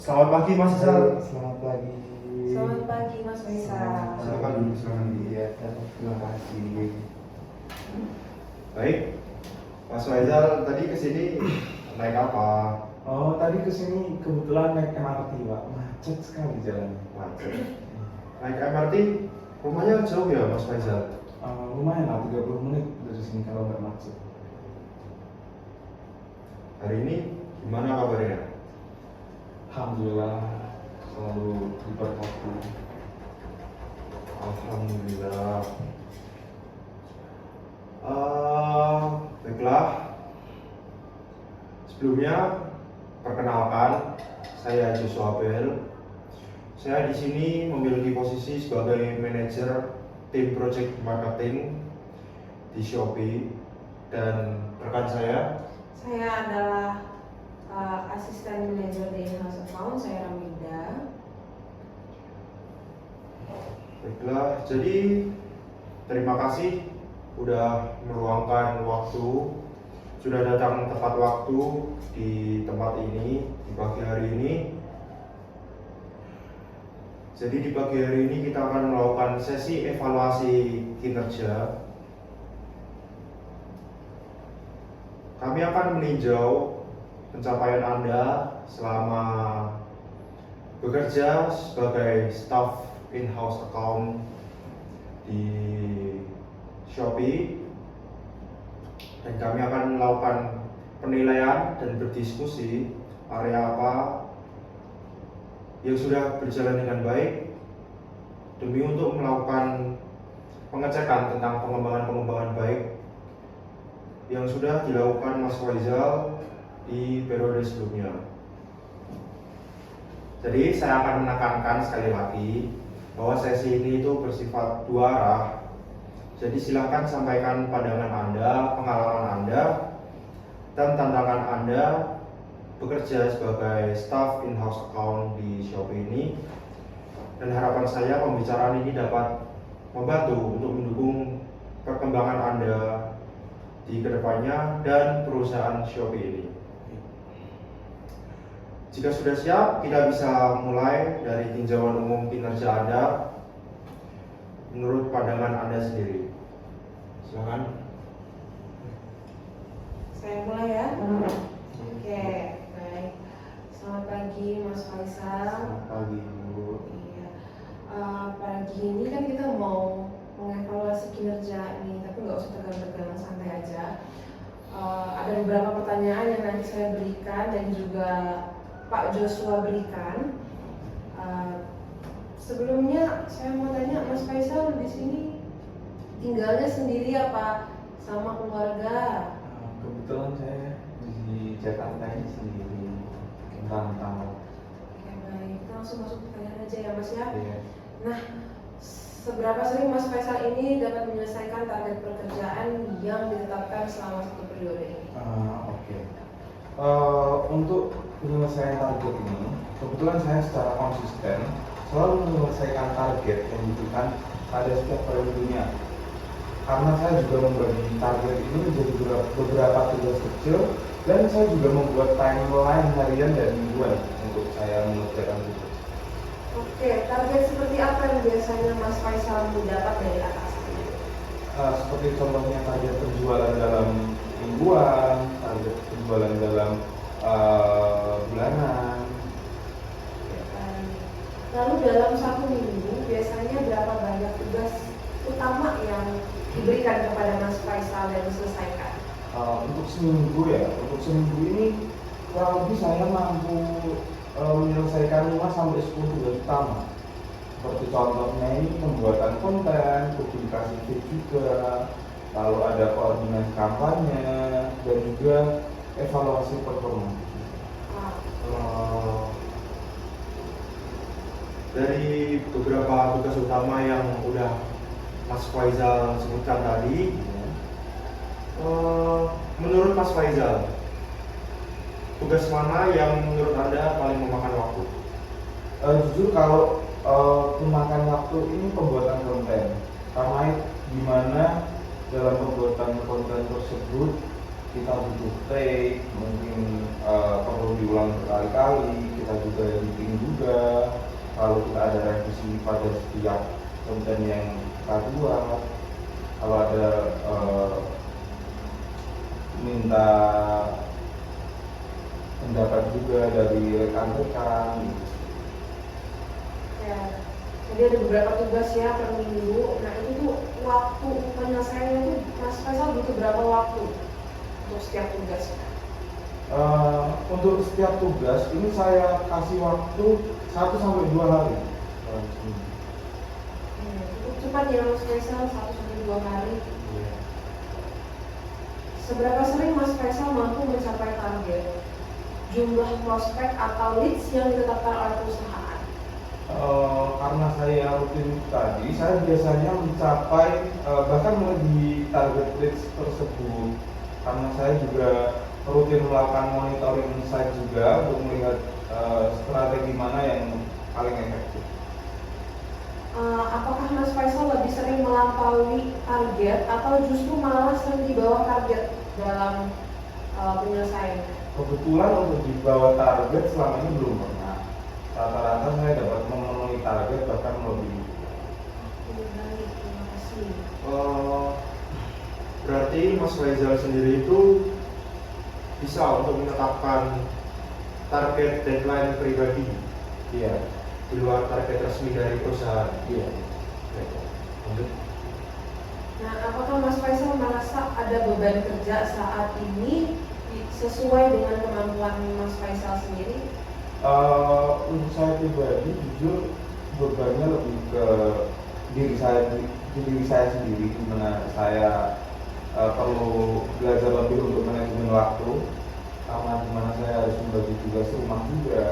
Selamat pagi Mas Isal. Selamat pagi. Selamat pagi Mas Faisal. Silakan dulu, silakan dulu. Iya, terima kasih. Baik, Mas Faisal tadi kesini naik apa? Oh, tadi kesini kebetulan naik MRT, Pak. Macet sekali jalannya. Macet. Naik MRT, rumahnya jauh ya Mas Faisal? Lumayan lah, 30 menit dari sini kalau nggak macet. Hari ini gimana kabarnya? Alhamdulillah, selalu diberkati. Alhamdulillah. Baiklah. Sebelumnya perkenalkan, saya Joshua Bell. Saya di sini memiliki posisi sebagai manajer tim project marketing di Shopee, dan rekan saya Saya adalah asisten manajer di in-house account, saya Ramida. Baiklah, jadi terima kasih udah meluangkan waktu, sudah datang tepat waktu di tempat ini di pagi hari ini. Jadi di pagi hari ini kita akan melakukan sesi evaluasi kinerja. Kami akan meninjau pencapaian Anda selama bekerja sebagai staff in-house account di Shopee, dan kami akan melakukan penilaian dan berdiskusi area apa yang sudah berjalan dengan baik demi untuk melakukan pengecekan tentang pengembangan baik yang sudah dilakukan Mas Faisal di periode sebelumnya. Jadi saya akan menekankan sekali lagi bahwa sesi ini itu bersifat dua arah. Jadi silakan sampaikan pandangan Anda, pengalaman Anda, dan tantangan Anda bekerja sebagai staff in-house account di Shopee ini. Dan harapan saya pembicaraan ini dapat membantu untuk mendukung perkembangan Anda di kedepannya dan perusahaan Shopee ini. Jika sudah siap, kita bisa mulai dari tinjauan umum kinerja Anda menurut pandangan Anda sendiri. Silakan. Saya mulai ya. Oke, baik. Selamat pagi Mas Faisal. Selamat pagi, Bu. Iya. Pagi ini kan kita mau mengevaluasi kinerja ini, tapi nggak usah tegang-tegang, santai aja. Ada beberapa pertanyaan yang nanti saya berikan dan juga Pak Joshua berikan. Sebelumnya saya mau tanya Mas Faisal, di sini tinggalnya sendiri apa sama keluarga? Kebetulan saya di Jakarta ini sendiri, merantau. Oke, baik. Kita langsung masuk pertanyaan aja ya Mas ya. Iya. Nah, seberapa sering Mas Faisal ini dapat menyelesaikan target pekerjaan yang ditetapkan selama satu periode ini? Oke. Untuk penyelesaian target ini, kebetulan saya secara konsisten selalu menyelesaikan target yang diberikan pada setiap periodenya. Karena saya juga membagi target ini menjadi beberapa tugas kecil, dan saya juga membuat timeline harian dan mingguan untuk saya mengerjakan itu. Oke, target seperti apa yang biasanya Mas Faisal mendapat dari atas? Seperti contohnya target penjualan dalam mingguan, target penjualan dalam bulanan. Lalu dalam satu minggu biasanya berapa banyak tugas utama yang diberikan kepada Mas Faisal dan diselesaikan? Untuk seminggu ini kurang lebih saya mampu menyelesaikan 5 sampai 10 tugas utama. Seperti contohnya ini pembuatan konten, publikasi feed juga, lalu ada koordinasi kampanye, dan juga evaluasi performa. Dari beberapa tugas utama yang udah Mas Faisal sebutkan tadi, menurut Mas Faisal, tugas mana yang menurut Anda paling memakan waktu? Jujur kalau memakan waktu ini pembuatan konten, karena di mana dalam pembuatan konten tersebut kita butuh take, mungkin perlu diulang berkali-kali, kita juga editing juga, kalau kita ada revisi pada setiap konten yang kita buat, kalau ada minta pendapat juga dari rekan-rekan. Ya, jadi ada beberapa tugas ya per minggu. Nah itu tuh waktu penyelesaiannya tuh Mas Faisal butuh berapa waktu untuk setiap tugas? Untuk setiap tugas ini saya kasih waktu 1 sampai 2 hari. Cukup cepat ya Mas Faisal, 1 sampai 2 hari. Seberapa sering Mas Faisal mampu mencapai target jumlah prospek atau leads yang ditetapkan oleh perusahaan? Karena saya rutin tadi, saya biasanya mencapai bahkan melebihi target leads tersebut. Karena saya juga rutin melakukan monitoring insight juga untuk melihat strategi mana yang paling efektif. Apakah Mas Faisal lebih sering melampaui target atau justru malah sering di bawah target dalam penyelesaiannya? Kebetulan untuk di bawah target selama ini belum pernah. Rata-rata saya dapat memenuhi target bahkan melebihi. Baik, terima kasih. Berarti Mas Faisal sendiri itu bisa untuk menetapkan target deadline pribadi, Iya, di luar target resmi dari perusahaan. iya. Lanjut. Nah, apakah Mas Faisal merasa ada beban kerja saat ini sesuai dengan kemampuan Mas Faisal sendiri? Untuk saya pribadi, jujur bebannya lebih ke diri saya sendiri, di mana saya perlu belajar lebih untuk manajemen waktu, karena di mana saya harus membagi tugas rumah juga,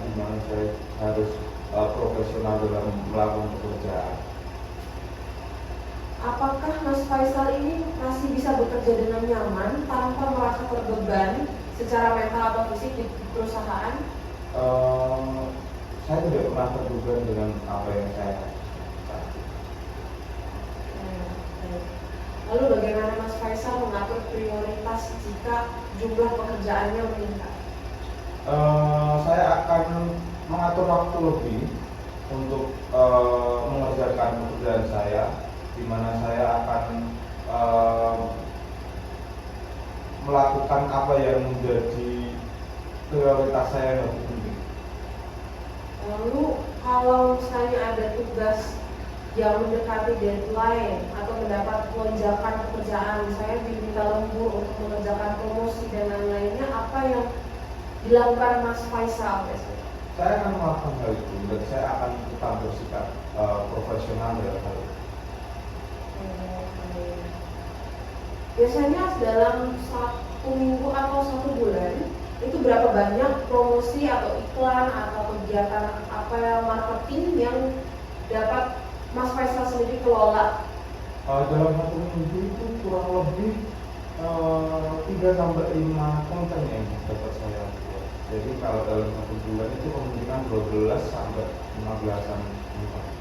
di mana saya harus profesional dalam melakukan pekerjaan. Apakah Mas Faisal ini masih bisa bekerja dengan nyaman tanpa merasa terbeban secara mental atau fisik di perusahaan? Saya tidak pernah terbeban dengan apa yang saya lakukan. Baik. Lalu bagaimana Mas Faisal mengatur prioritas jika jumlah pekerjaannya meningkat? Saya akan mengatur waktu lebih untuk mengerjakan pekerjaan saya, di mana saya akan melakukan apa yang menjadi prioritas saya yang lebih penting. Lalu kalau misalnya ada tugas yang mendekati deadline atau mendapat lonjakan pekerjaan, misalnya diminta lembur untuk mengerjakan promosi dan lain-lainnya, apa yang dilakukan Mas Faisal biasanya? Saya akan melakukan hal itu dan saya akan tetap bersikap profesional dalam hal itu. Biasanya dalam 1 minggu atau 1 bulan itu berapa banyak promosi atau iklan atau kegiatan apa marketing yang dapat Mas Faisal sendiri kelola? Dalam 1 minggu itu kurang lebih 3 sampai 5 konten yang dapat saya buat. Jadi kalau dalam 1 bulan itu kemungkinan 12 sampai 15-an konten.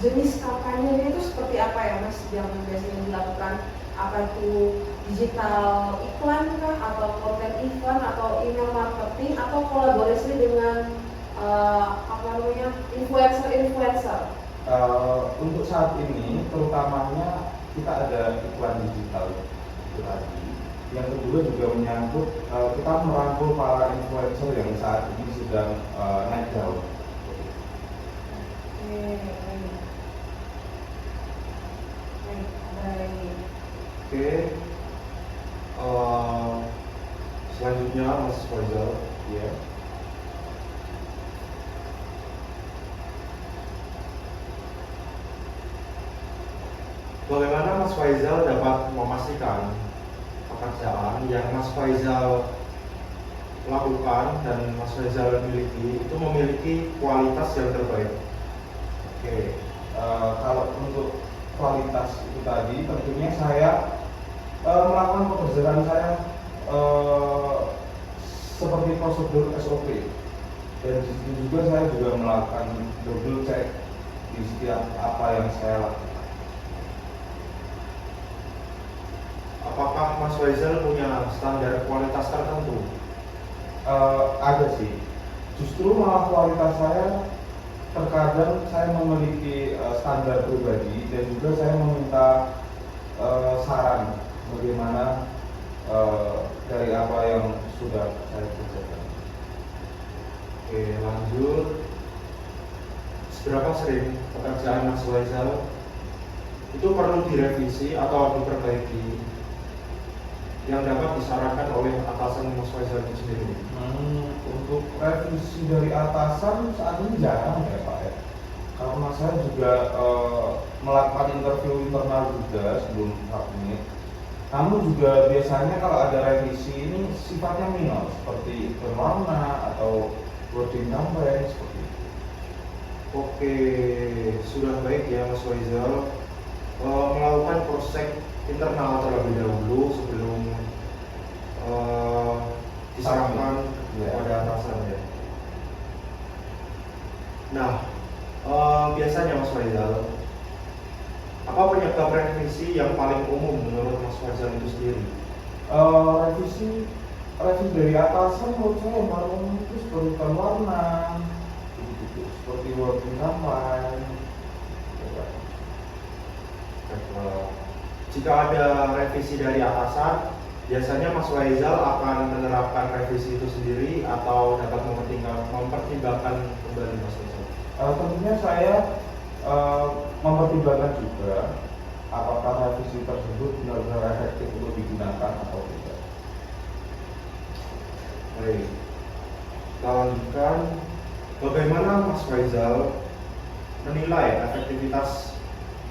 Jenis kampanye itu seperti apa ya Mas yang biasanya dilakukan? Apa itu digital iklan kah, atau konten iklan, atau email marketing, atau kolaborasi dengan influencer? Untuk saat ini terutamanya kita ada iklan digital itu tadi. Yang kedua juga menyangkut kita merangkul para influencer yang saat ini sedang naik daun. Oke. Selanjutnya Mas Faisal, Ya. bagaimana Mas Faisal dapat memastikan pekerjaan yang Mas Faisal lakukan dan Mas Faisal miliki itu memiliki kualitas yang terbaik? Oke. Kalau untuk kualitas itu tadi, tentunya saya melakukan pekerjaan saya seperti prosedur SOP, dan di situ juga saya juga melakukan double check di setiap apa yang saya lakukan. apakah Mas Faisal punya standar kualitas tertentu? Ada sih. Justru malah kualitas saya terkadang saya memiliki standar pribadi dan juga saya meminta saran bagaimana dari apa yang sudah saya kerjakan. Oke, lanjut. Seberapa sering pekerjaan Mas Faisal itu perlu direvisi atau diperbaiki yang dapat disarankan oleh atasan Mas Faisal itu sendiri? Untuk revisi dari atasan saat ini jarang ya Pak ya. Karena saya juga melakukan interview internal juga sebelum submit. Namun juga biasanya kalau ada revisi ini sifatnya minor seperti berwarna atau wording tambahan seperti itu. Oke, sudah baik ya Mas Faisal. Melakukan cross-check internal terlebih dahulu sebelum disarankan kepada atasan ya. Nah, biasanya Mas Faisal, apa penyebab revisi yang paling umum menurut Mas Faisal itu sendiri? Revisi dari atasan menurut saya yang paling umum itu seperti warna, seperti wording tambahan. Jika ada revisi dari atasan, biasanya Mas Faisal akan menerapkan revisi itu sendiri atau dapat mempertimbangkan kembali Mas Faisal? Tentunya saya mempertimbangkan juga apakah revisi tersebut benar-benar efektif untuk digunakan atau tidak. Baik, kita lanjutkan. Bagaimana Mas Faisal menilai efektivitas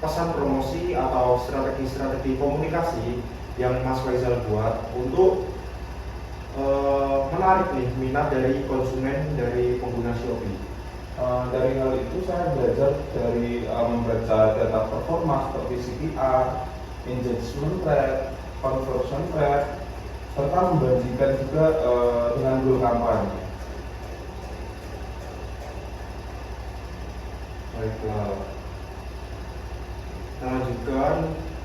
pesan promosi atau strategi-strategi komunikasi yang Mas Faisal buat untuk menarik nih minat dari konsumen, dari pengguna Shopee? Dari hal itu saya belajar dari membaca data performa seperti CTR, engagement rate, conversion rate, serta membandingkan juga dengan goal kampanye. Baiklah, kita lanjutkan.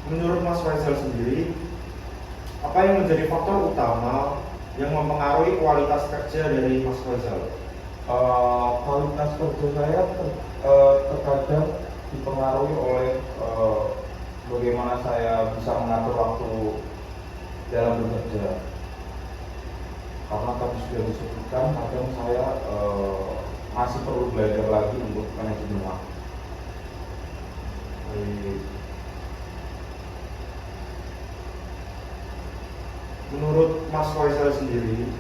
Menurut Mas Faisal sendiri, apa yang menjadi faktor utama yang mempengaruhi kualitas kerja dari Mas Faisal? Kualitas kerja saya terkadang dipengaruhi oleh bagaimana saya bisa mengatur waktu dalam bekerja. Karena tadi sudah disebutkan, kadang saya masih perlu belajar lagi untuk manajemen waktu. Baik. Menurut Mas Faisal sendiri,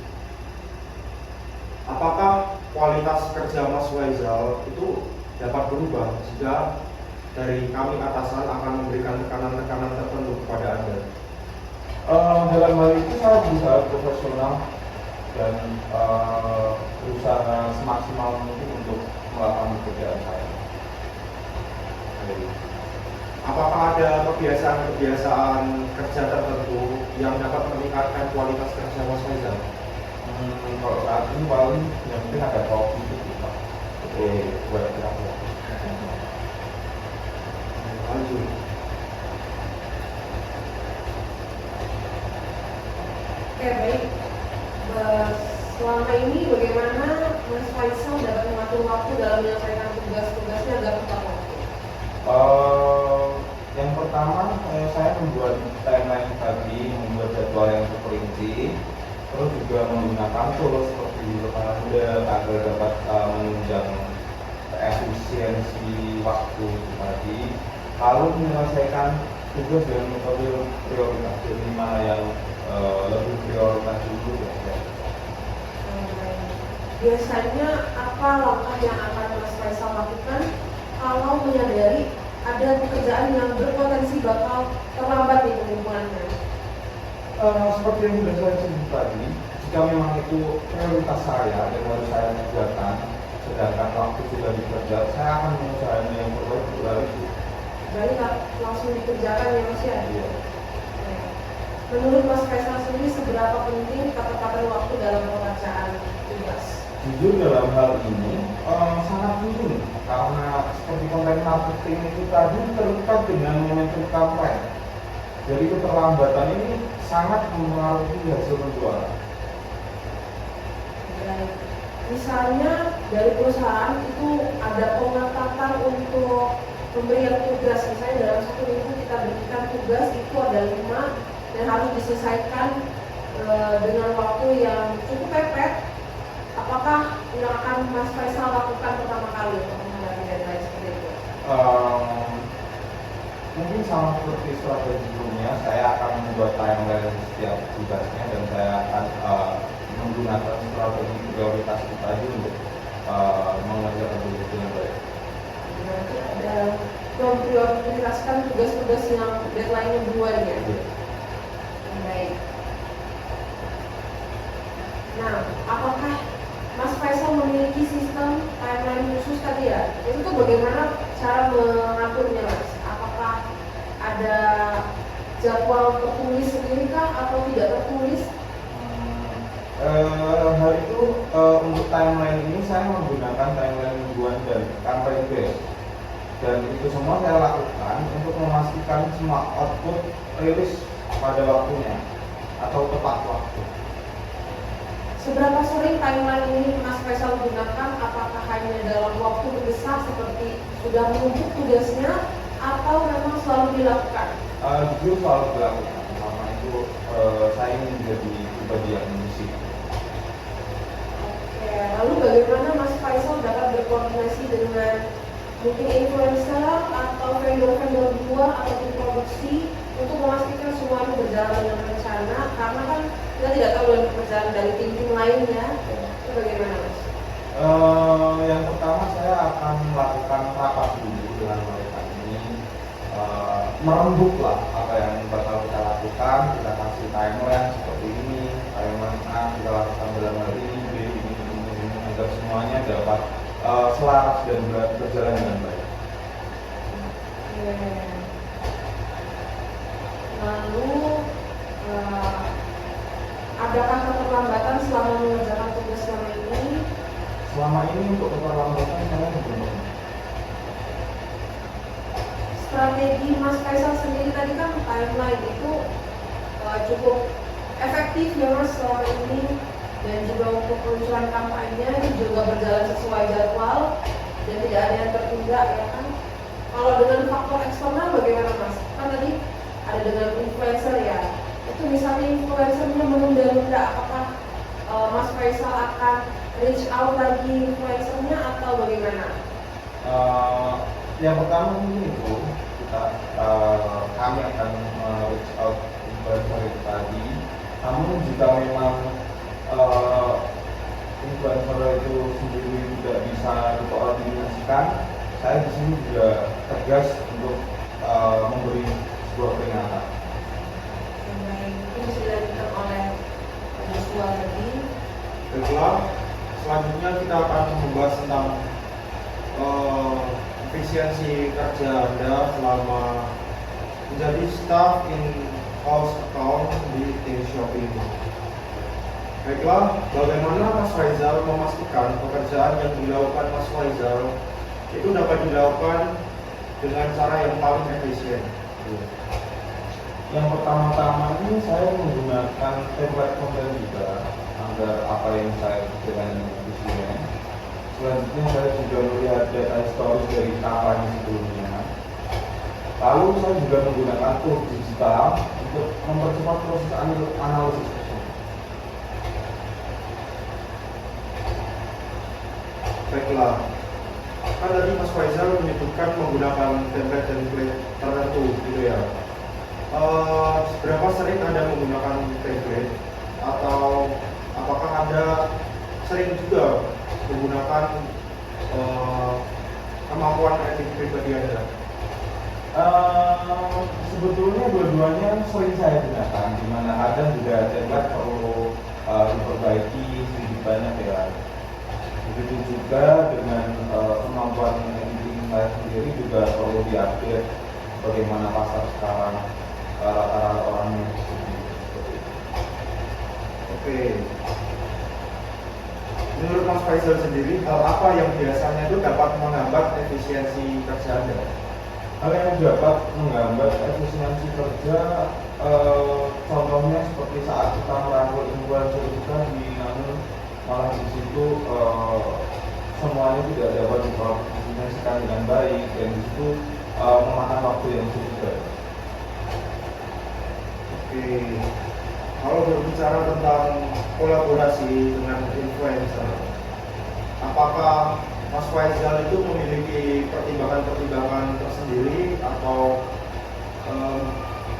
apakah kualitas kerja Mas Faisal itu dapat berubah jika dari kami atasan akan memberikan tekanan-tekanan tertentu kepada Anda? Dalam hal itu saya berusaha profesional dan berusaha semaksimal mungkin untuk melakukan pekerjaan saya. Baik. Apakah ada kebiasaan-kebiasaan kerja tertentu yang dapat meningkatkan kualitas kerja Mas Faisal? Kalau saat ini paling yang penting ada kopi gitu Pak. Buat kerja. Lanjut. Oke, baik. Selama ini bagaimana Mas Faisal dapat mengatur waktu dalam menyelesaikan tugas-tugasnya agar tepat waktu? Yang pertama saya membuat timeline tadi, membuat jadwal yang terperinci, terus juga menggunakan tools seperti kalender agar dapat menunjang efisiensi waktu tadi, lalu menyelesaikan tugas dengan metode prioritas, jadi mana yang lebih prioritas dulu ya. Biasanya apa langkah yang akan Mas Faisal lakukan kalau menyadari ada pekerjaan yang berpotensi bakal terlambat di pengumpulannya? Seperti yang sudah saya sebut tadi, jika memang itu prioritas saya dan harus saya kerjakan, sedangkan waktu sudah dikerja, saya akan mengusahakan yang terbaik untuk hal itu. Berarti langsung dikerjakan ya Mas ya? Iya. Menurut Mas Faisal sendiri seberapa penting ketepatan waktu dalam pekerjaan tugas? Jujur dalam hal ini sangat penting karena seperti konten marketing itu tadi terikat dengan momentum kampanye. Jadi keterlambatan ini sangat mempengaruhi hasil penjualan. Baik. Misalnya dari perusahaan itu ada pengetatan untuk pemberian tugas, misalnya dalam 1 minggu kita berikan tugas itu ada 5 dan harus diselesaikan dengan waktu yang cukup mepet. Apakah yang akan Mas Faisal lakukan pertama kali untuk menghadapi deadline seperti itu? Mungkin sama seperti strategi sebelumnya, saya akan membuat timeline setiap tugasnya dan saya akan menggunakan strategi prioritas itu tadi untuk mengerjakan tugas dengan baik. Berarti ada memprioritaskan tugas-tugas yang deadline-nya duluan ya? Baik. Nah, apakah Mas Faisal memiliki sistem timeline khusus tadi ya? Itu tuh bagaimana cara mengaturnya, Mas? Apakah ada jadwal tertulis sendiri kah atau tidak tertulis? Hal itu untuk timeline ini saya menggunakan timeline mingguan dan campaign base, dan itu semua saya lakukan untuk memastikan semua output rilis pada waktunya atau tepat waktu. Seberapa sering timeline ini Mas Faisal gunakan? Apakah hanya dalam waktu mendesak seperti sudah menumpuk tugasnya atau memang selalu dilakukan? Jujur selalu dilakukan, karena itu saya ingin menjadi pribadi yang disiplin. Oke, lalu bagaimana Mas Faisal dapat berkoordinasi dengan mungkin influencer atau vendor-vendor di luar atau tim produksi untuk memastikan semuanya berjalan dengan rencana, karena kan kita tidak tahu dengan pekerjaan dari tim-tim lainnya. Itu bagaimana, Mas? Yang pertama saya akan melakukan rapat dulu dengan mereka ini, merembuklah apa yang bakal kita lakukan, kita kasih timeline seperti ini, timeline A kita lakukan dalam hal ini, B ini, agar semuanya dapat selaras dan berjalan dengan baik. Oke. Lalu adakah keterlambatan selama mengerjakan tugas selama ini? Selama ini untuk keterlambatan saya belum. Strategi Mas Faisal sendiri tadi kan timeline itu cukup efektif ya Mas selama ini, dan juga untuk peluncuran kampanye juga berjalan sesuai jadwal dan tidak ada yang tertunda ya kan. Kalau dengan faktor eksternal bagaimana Mas? Kan tadi ada dengan influencer ya, itu misalnya influencernya menunda-nunda, apakah Mas Faisal akan reach out lagi influencernya atau bagaimana? Yang pertama mungkin itu kami akan reach out influencer itu tadi. Namun jika memang influencer itu sendiri tidak bisa dikoordinasikan, saya di sini juga tegas untuk memberi sebuah peringatan. Baik, itu bisa dilanjutkan oleh Joshua tadi. Baiklah, selanjutnya kita akan membahas tentang efisiensi kerja Anda selama menjadi staff in-house account di tim Shopee. Baiklah, bagaimana Mas Faisal memastikan pekerjaan yang dilakukan Mas Faisal itu dapat dilakukan dengan cara yang paling efisien? Yang pertama-tama ini saya menggunakan template konten juga agar apa yang saya kerjakan efisien. Selanjutnya saya juga melihat data historis dari kampanye sebelumnya. Lalu saya juga menggunakan tools digital untuk mempercepat proses analisis tersebut. Baiklah, kan tadi Mas Faisal menyebutkan menggunakan template tertentu gitu ya. Seberapa sering Anda menggunakan template, atau apakah Anda sering juga menggunakan kemampuan editing pribadi Anda? Sebetulnya dua-duanya sering saya gunakan, di mana ada juga template perlu diperbaiki sedikit banyak ya. Begitu juga dengan kemampuan editing saya sendiri juga perlu diupdate bagaimana pasar sekarang, rata-rata orangnya seperti itu. Oke. Menurut Mas Faisal sendiri, hal apa yang biasanya itu dapat menghambat efisiensi kerja Anda? Hal yang dapat menghambat efisiensi kerja contohnya seperti saat kita merangkul influencer kita namun malah di situ semuanya tidak dapat dikoordinasikan dengan baik dan di situ memakan waktu yang cukup. Oke, kalau berbicara tentang kolaborasi dengan influencer, apakah Mas Faizal itu memiliki pertimbangan-pertimbangan tersendiri atau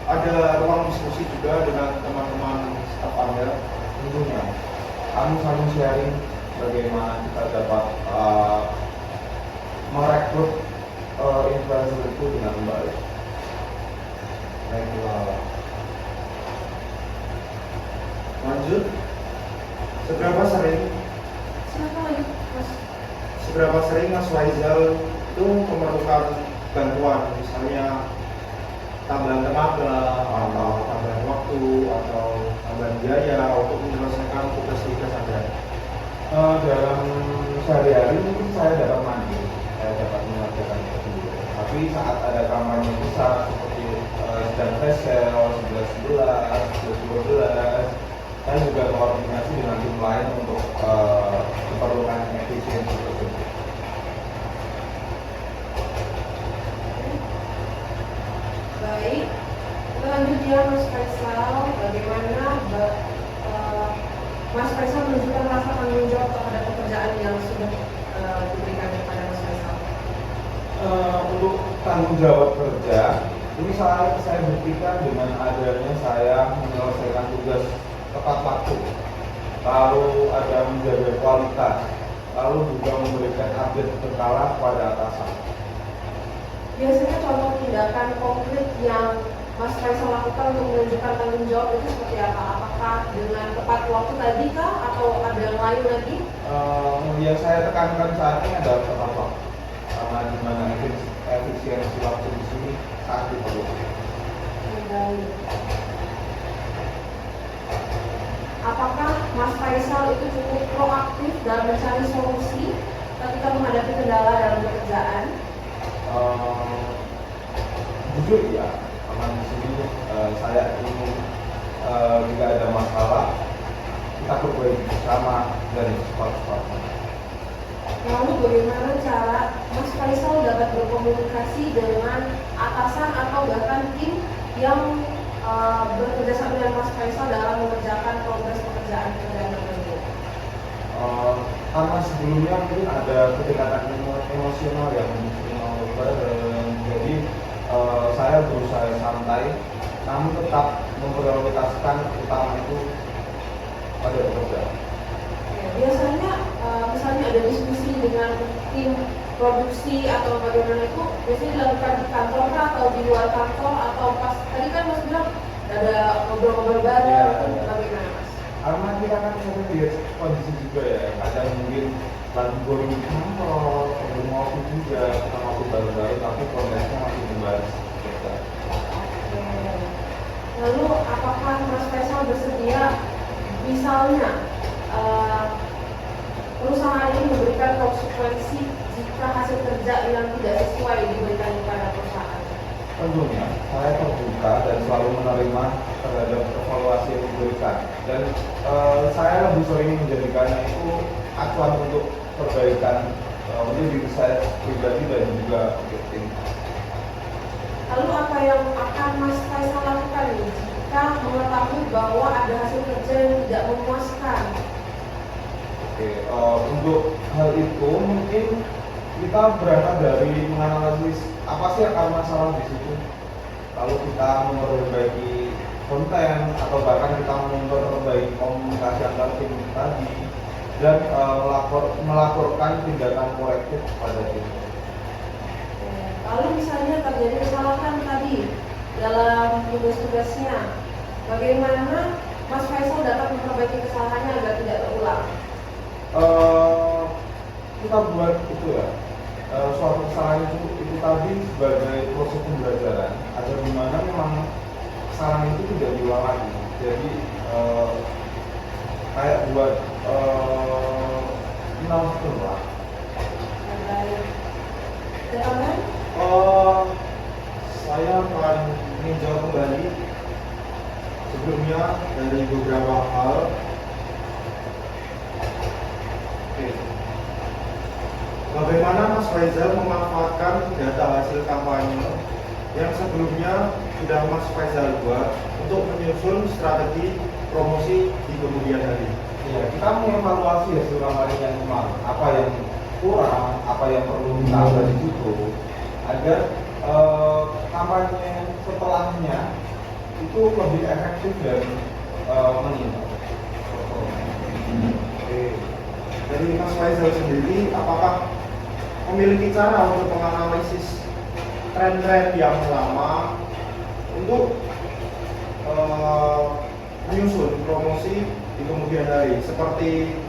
ada ruang diskusi juga dengan teman-teman staf Anda? Tentunya kami saling sharing bagaimana kita dapat merekrut influencer itu dengan baik. Baiklah. Lanjut. Seberapa sering Silakan lanjut, Mas. seberapa sering Mas Faizal itu memerlukan bantuan, misalnya tambahan tenaga atau tambahan waktu atau tambahan biaya untuk menyelesaikan tugas-tugas Anda? Dalam sehari-hari mungkin saya dapat mandiri, saya dapat mengerjakan itu sendiri. Tapi saat ada kampanye besar seperti sedang flash sale 11.11, 12.12, saya juga koordinasi dengan tim lain untuk keperluan efisiensi tersebut. Baik, kita lanjut ya Mas Faisal. Bagaimana Mas Faisal menunjukkan rasa tanggung jawab terhadap pekerjaan yang sudah diberikan kepada Mas Faisal? Untuk tanggung jawab kerja, ini saya buktikan dengan adanya saya menyelesaikan tugas tepat waktu, lalu ada menjaga kualitas, lalu juga memberikan update berkala kepada atasan. Biasanya contoh tindakan konkret yang Mas Faisal lakukan untuk menunjukkan tanggung jawab itu seperti apa? Apakah dengan tepat waktu tadi kah atau ada yang lain lagi? Yang saya tekankan saat ini adalah tepat waktu, karena di mana efisiensi waktu di sini sangat diperlukan. Baik. Apakah Mas Faisal itu cukup proaktif dalam mencari solusi ketika menghadapi kendala dalam pekerjaan? Jujur ya, karena di sini saya ingin jika ada masalah kita perbaiki bersama dan cepat-cepatnya. Lalu bagaimana cara Mas Faisal dapat berkomunikasi dengan atasan atau bahkan tim yang bekerja sama dengan Mas Faisal dalam mengerjakan progres pekerjaan tertentu? Karena sebelumnya mungkin ada kedekatan emosional yang bareng, jadi saya berusaha santai, namun tetap memprioritaskan utama itu pada pekerjaan. Ya, biasanya misalnya ada diskusi dengan tim produksi atau bagaimana itu biasanya dilakukan di kantor kah atau di luar kantor atau pas tadi kan Mas bilang ada ngobrol-ngobrol bareng itu bagaimana Mas? Karena kita kan sering lihat kondisi juga ya, kadang mungkin lagi boring di kantor, perlu ngopi juga, kita ngopi baru-baru tapi konteksnya masih membahas kerja. Lalu apakah Mas Faisal bersedia misalnya perusahaan ini memberikan konsekuensi jika hasil kerja yang tidak sesuai diberikan kepada perusahaan? Tentunya saya terbuka dan selalu menerima terhadap evaluasi yang diberikan, dan saya lebih sering menjadikannya itu acuan untuk perbaikan untuk diri saya pribadi dan juga untuk tim. Lalu apa yang akan Mas Faisal lakukan jika mengetahui bahwa ada hasil kerja yang tidak memuaskan? Oke, untuk hal itu mungkin kita berangkat dari menganalisis apa sih akar masalah di situ. Lalu kita memperbaiki konten atau bahkan kita memperbaiki komunikasi antar tim tadi dan melaporkan tindakan korektif pada tim. Lalu misalnya terjadi kesalahan tadi dalam tugas-tugasnya, bagaimana Mas Faisal dapat memperbaiki kesalahannya agar tidak terulang? Kita buat itu ya, suatu kesalahan itu tadi sebagai proses pembelajaran agar dimana memang kesalahan itu tidak diulang lagi. Jadi kayak buat announcement lah. Baik. Ada tambahan? Saya akan meninjau kembali bagaimana Mas Faizal memanfaatkan data hasil kampanye yang sebelumnya sudah Mas Faizal buat untuk menyusun strategi promosi di kemudian hari? Ya, kita mengevaluasi hasil kampanye yang kemarin, apa yang kurang, apa yang perlu ditambah di situ, agar kampanye setelahnya itu lebih efektif dan meningkat. Oke. Dari Mas Faizal sendiri, apakah memiliki cara untuk menganalisis tren-tren yang lama untuk menyusun promosi di kemudian hari, seperti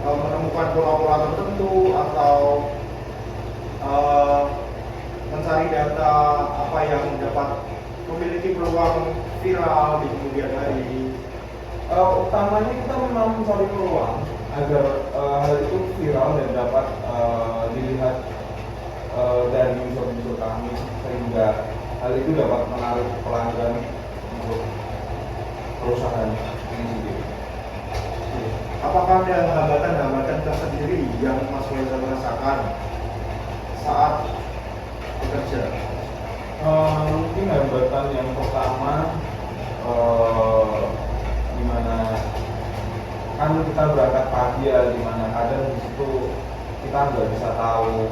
menemukan pola-pola tertentu atau mencari data apa yang dapat memiliki peluang viral di kemudian hari? Utamanya kita memang mencari peluang agar hal itu viral dan dapat dilihat dari user-user kami, sehingga hal itu dapat menarik pelanggan untuk perusahaan ini sendiri. Apakah ada hambatan-hambatan tersendiri yang Mas Faizal rasakan saat bekerja? Mungkin hambatan yang pertama, di mana kan kita berangkat pagi ya, di mana kadang di situ kita nggak bisa tahu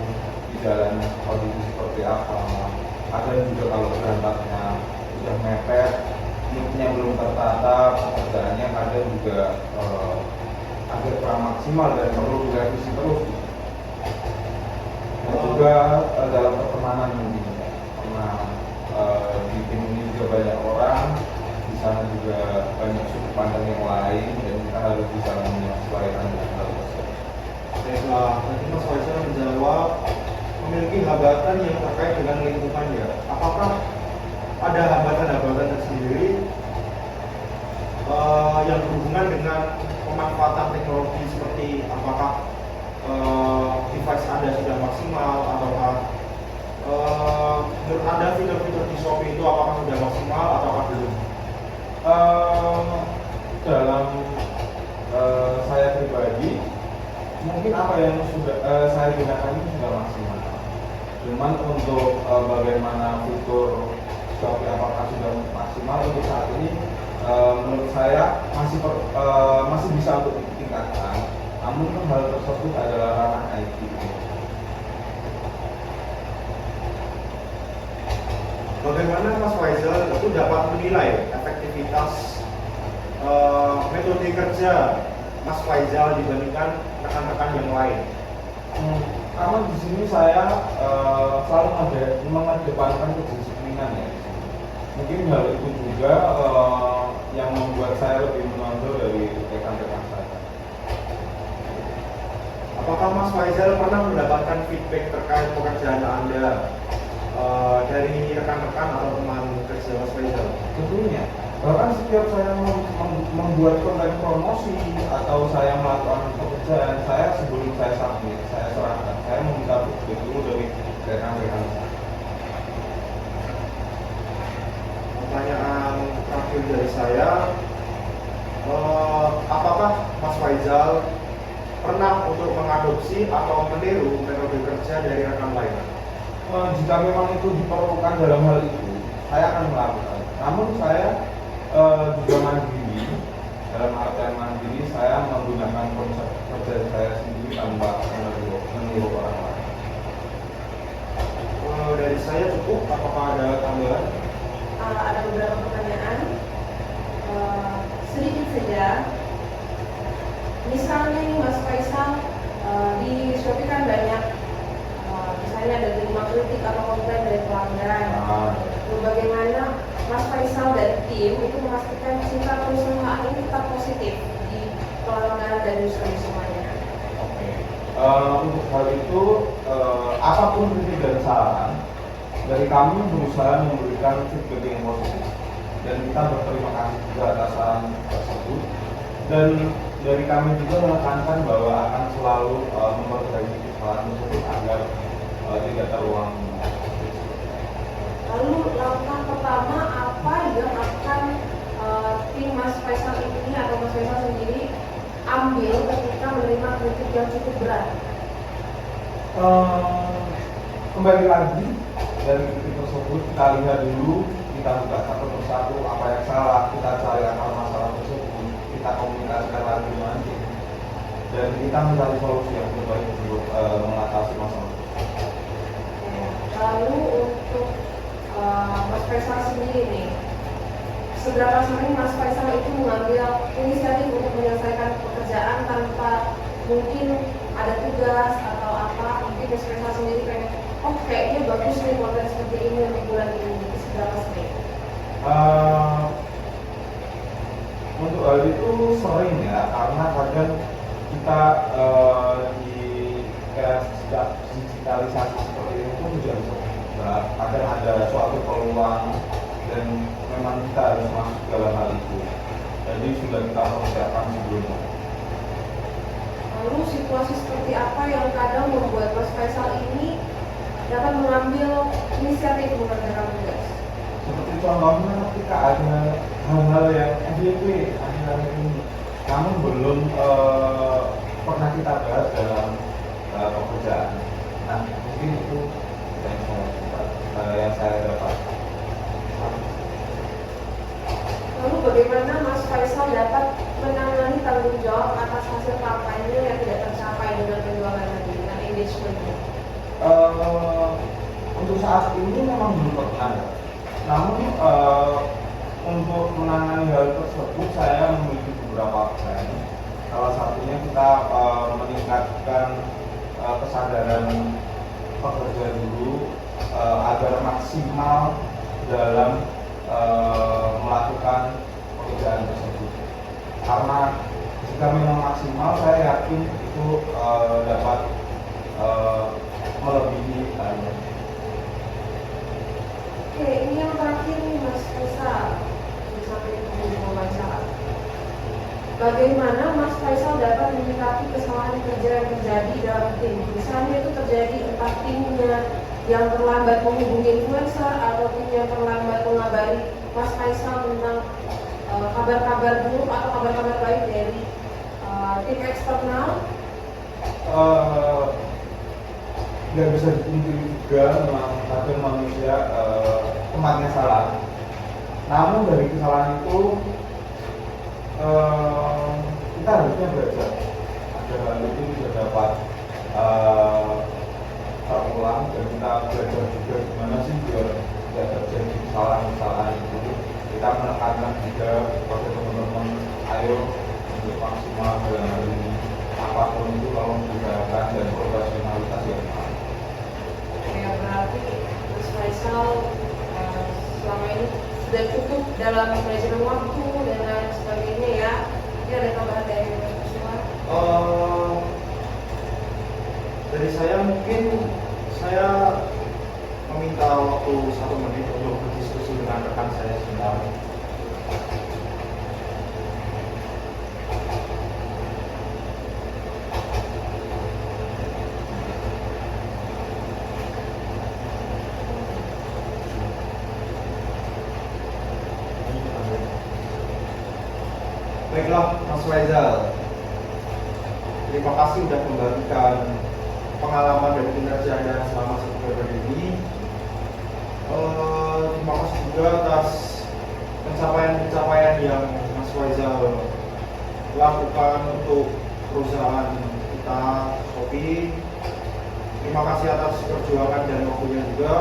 di jalan kondisi seperti apa. Kadang juga kalau berangkatnya sudah mepet, moodnya belum tertata, pekerjaannya kadang juga agak kurang maksimal dan perlu direvisi terus. Dan juga dalam pertemanan mungkin, karena di tim ini juga banyak orang, di sana juga banyak sudut pandang yang lain, dan kita harus bisa menyesuaikan dengan hal tersebut. Baiklah, tadi Mas Faizal menjawab memiliki hambatan yang terkait dengan lingkungan ya. Apakah ada hambatan-hambatan tersendiri yang berhubungan dengan pemanfaatan teknologi, seperti apakah device Anda sudah maksimal, ataukah menurut Anda fitur-fitur di Shopee itu apakah sudah maksimal ataukah belum? Dalam saya pribadi, mungkin apa yang sudah saya gunakan itu sudah maksimal. Cuman untuk bagaimana fitur Shopee apakah sudah maksimal untuk saat ini, menurut saya masih bisa untuk ditingkatkan. Namun hal tersebut adalah ranah IT. Bagaimana Mas Faizal itu dapat menilai efektivitas metode kerja Mas Faizal dibandingkan rekan-rekan yang lain? Karena di sini saya selalu mengedepankan kedisiplinan ya. Mungkin hal itu juga yang membuat saya lebih menonjol dari rekan-rekan saya. Apakah Mas Faizal pernah mendapatkan feedback terkait pekerjaan Anda dari rekan-rekan atau teman kerja Mas Faizal? Tentunya, bahkan setiap saya membuat konten promosi atau saya melakukan pekerjaan saya, sebelum saya submit, saya serahkan, saya meminta feedback dulu dari rekan-rekan saya. Pertanyaan terakhir dari saya, apakah Mas Faizal pernah untuk mengadopsi atau meniru metode kerja dari rekan lain? Jika memang itu diperlukan dalam hal itu, saya akan melakukan. Namun saya juga mandiri, dalam artian mandiri, saya menggunakan konsep kerja saya sendiri tanpa meniru orang lain. Dari saya cukup, apakah ada tambahan? Ada beberapa pertanyaan, sedikit saja. Misalnya nih Mas Faizal, di Shopee kan banyak, misalnya ada terima kritik atau komplain dari pelanggan. Bagaimana Mas Faizal dan tim itu memastikan citra perusahaan ini tetap positif di pelanggan dan user semuanya? Untuk hal itu, apapun kritik dan saran, dari kami berusaha memberikan feedback yang positif, dan kita berterima kasih juga atas saran tersebut. Dan dari kami juga menekankan bahwa akan selalu memperbaiki kesalahan tersebut agar tidak terulang. Lalu langkah pertama apa yang akan tim Mas Faizal ini atau Mas Faizal sendiri ambil ketika menerima kritik yang cukup berat? Kembali lagi dari titik tersebut, kita lihat dulu, kita buka satu persatu apa yang salah, kita cari akar masalah tersebut, kita komunikasikan lagi dengan tim, dan kita mencari solusi yang terbaik untuk mengatasi masalah. Lalu untuk Mas Faisal sendiri nih, seberapa sering Mas Faisal itu mengambil inisiatif untuk menyelesaikan pekerjaan tanpa mungkin ada tugas atau apa, mungkin Mas Faisal sendiri pengen, oh kayaknya bagus nih konten seperti ini untuk bulan ini, seberapa sering? Untuk hal itu sering ya, karena kadang kita di era digitalisasi seperti ini pun juga bisa bergerak. Kadang ada suatu peluang dan memang kita harus masuk dalam hal itu. Jadi sudah kita persiapkan sebelumnya. Lalu situasi seperti apa yang kadang membuat Mas Faisal ini dapat mengambil inisiatif mengerjakan tugas? Seperti contohnya ketika ada hal-hal yang FYP akhir-akhir ini, namun belum pernah kita bahas dalam pekerjaan. Nah, mungkin itu yang saya dapat. Lalu bagaimana Mas Faisal dapat menangani tanggung jawab atas hasil kampanye yang tidak tercapai dengan penjualan tadi, dengan engagement? Untuk saat ini memang belum pernah. Namun untuk menangani hal tersebut saya memiliki beberapa plan. Salah satunya kita meningkatkan kesadaran pekerja dulu agar maksimal dalam melakukan pekerjaan tersebut. Karena jika memang maksimal, saya yakin itu dapat melebihi target. Oke, ini yang terakhir nih Mas Faisal, sampai di wawancara. Bagaimana Mas Faisal dapat menyikapi kesalahan kerja yang terjadi dalam tim? Misalnya itu terjadi entah timnya yang terlambat menghubungi influencer atau tim yang terlambat mengabari Mas Faisal tentang kabar-kabar buruk atau kabar-kabar baik dari tim eksternal. Nggak bisa dipungkiri juga memang kadang manusia tempatnya salah. Namun dari kesalahan itu kita harusnya belajar agar hal itu bisa dapat terulang, dan kita belajar juga gimana sih biar tidak terjadi kesalahan-kesalahan itu. Kita menekankan juga kepada teman-teman, ayo untuk maksimal dalam hal ini, apapun itu kalau diusahakan dan profesionalitas yang baik. Ya berarti Mas Faisal selama ini sudah cukup dalam manajemen waktu dan lain sebagainya ya. Ini ada tambahan dari Mas Kusuma? Dari saya mungkin saya meminta waktu 1 menit untuk berdiskusi dengan rekan saya sebentar. Baiklah Mas Faisal, terima kasih sudah membagikan pengalaman dan kinerja Anda selama 1 periode ini. Terima kasih juga atas pencapaian-pencapaian yang Mas Faisal lakukan untuk perusahaan kita, Shopee. Terima kasih atas perjuangan dan waktunya juga.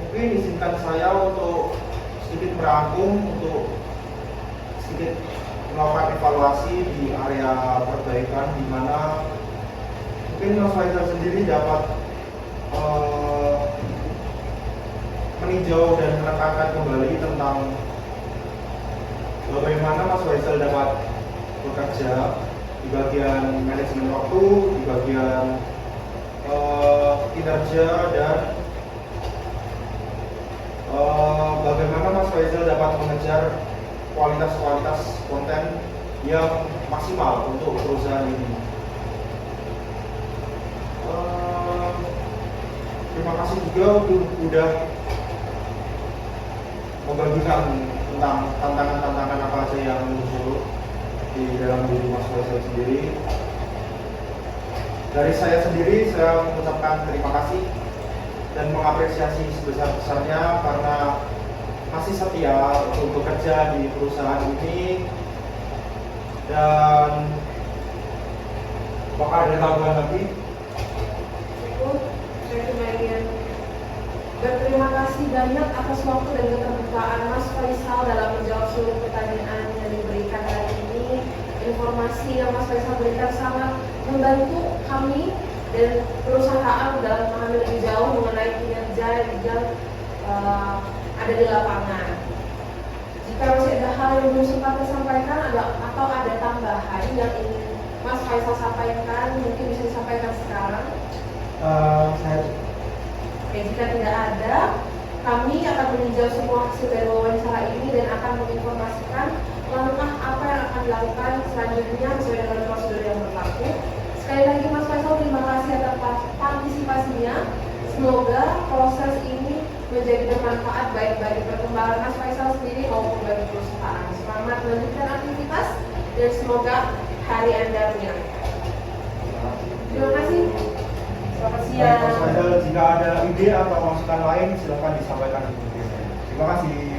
Mungkin izinkan saya untuk sedikit merangkum, untuk sedikit melakukan evaluasi di area perbaikan, di mana mungkin Mas Faisal sendiri dapat meninjau dan menekankan kembali tentang bagaimana Mas Faisal dapat bekerja di bagian manajemen waktu, di bagian kinerja, dan bagaimana Mas Faisal dapat mengejar kualitas-kualitas konten yang maksimal untuk perusahaan ini. Terima kasih juga sudah membagikan tentang tantangan-tantangan apa saja yang muncul di dalam diri Mas Faisal sendiri. Dari saya sendiri, saya mengucapkan terima kasih dan mengapresiasi sebesar-besarnya karena masih setia untuk bekerja di perusahaan ini. Dan apakah ada tambahan lagi? Cukup, saya cuma ingin berterima kasih banyak atas waktu dan keterbukaan Mas Faisal dalam menjawab seluruh pertanyaan yang diberikan hari ini. Informasi yang Mas Faisal berikan sangat membantu kami dan perusahaan dalam memahami lebih jauh mengenai kinerja yang ada di lapangan. Jika masih ada hal yang belum sempat disampaikan atau ada tambahan yang ingin Mas Faisal sampaikan, mungkin bisa disampaikan sekarang. Saya Oke, jika tidak ada, kami akan meninjau semua hasil dari wawancara ini dan akan menginformasikan langkah apa yang akan dilakukan selanjutnya sesuai dengan prosedur yang berlaku. Sekali lagi Mas Faisal, terima kasih atas partisipasinya. Semoga proses ini menjadi bermanfaat baik bagi perkembangan Mas Faisal sendiri maupun bagi perusahaan. Selamat melanjutkan aktivitas dan semoga hari Anda menyenangkan. Terima kasih. Selamat Baik, siang. Mas Faisal, jika ada ide atau masukan lain, silakan disampaikan di Terima kasih.